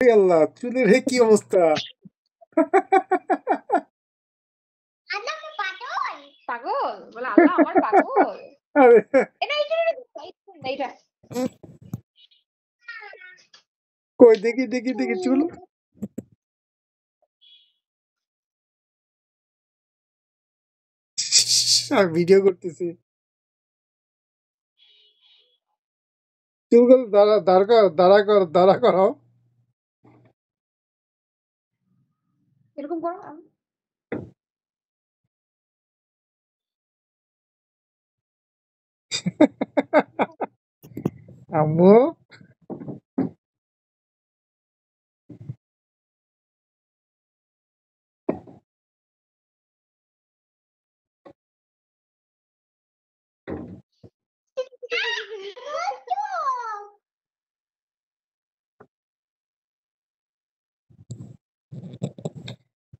হে আল্লাহ, চুলের হে কি অবস্থা! পাগল বলে আল্লাহ আমার পাগল। আরে এইটা কই দেখি দেখি দেখি চুল। আমি ভিডিও করতেছি। চুলগুলো দাঁড়া করাও। এরকম করো। আম্মু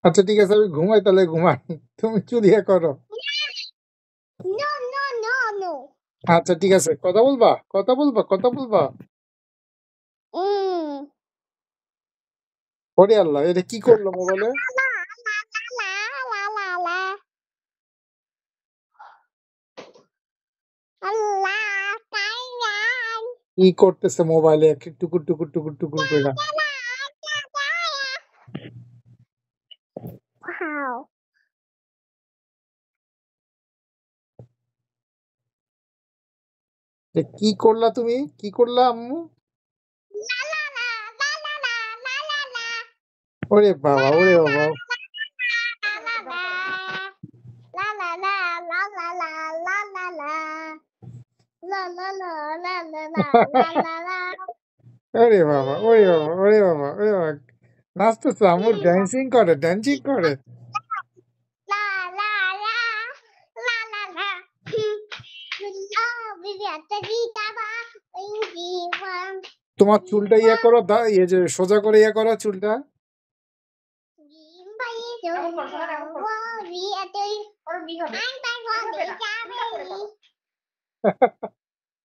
আচ্ছা ঠিক আছে, আমি ঘুমাই, তাহলে ঘুমাই, তুমি চুল ইয়ে করো। আচ্ছা ঠিক আছে, কথা বলবা কথা বলবা কথা বলবা। ওরে আল্লাহ, এটা কি করলো মোবাইলে? কি করতেছে মোবাইলে টুকুর টুকুর টুকুর টুকুর করে? কি করলা তুমি, কি করলা আম্মু? ওরে বাবা, ওরে বাবা। ওরে বাবা, ওরে বাবা, ওরে বাবা, ওরে বাবা, নাচতেছে আম্মু, ড্যান্সিং করে, ড্যান্সিং করে। তোমার চুলটা ইয়ে করো, ইয়ে যে সোজা করে ইয়ে করো চুলটা।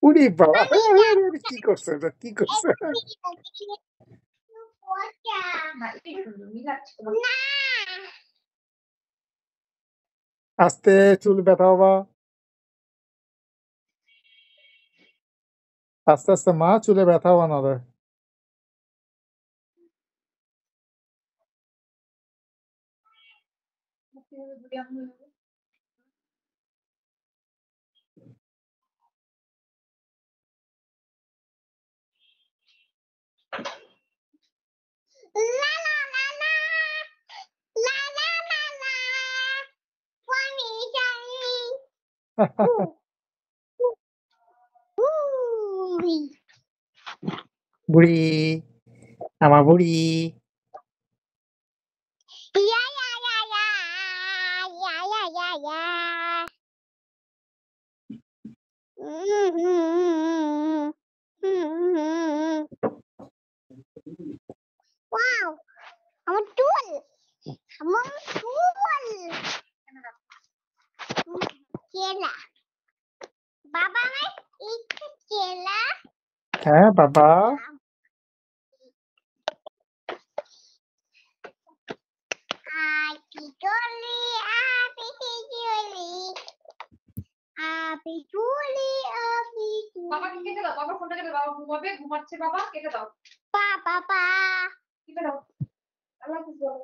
উরি বাবা, কি করছে এটা, কি করছে? আস্তে, চুল ব্যথা হবা। আস্তে আস্তে মা, চুলে ব্যথা হবা না রে। বুড়ি, আমার বুড়ি। আমার চুল, আমার চুল কেলা, বাবা আমার একটু কেলা। হ্যাঁ বাবা। আপি চলি, আপি চলি, আপি চলি, আপি বাবাকে কেটে দাও, বাবার ফোনটা কেটে দাও, বাবা ঘুমাবে, ঘুমাচ্ছে বাবা, কেটে দাও। পাপা কেটে দাও। আল্লাহ হাফেজ বলো।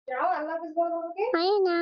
যাও, আল্লাহ হাফেজ বলো বাবাকে। হয় না।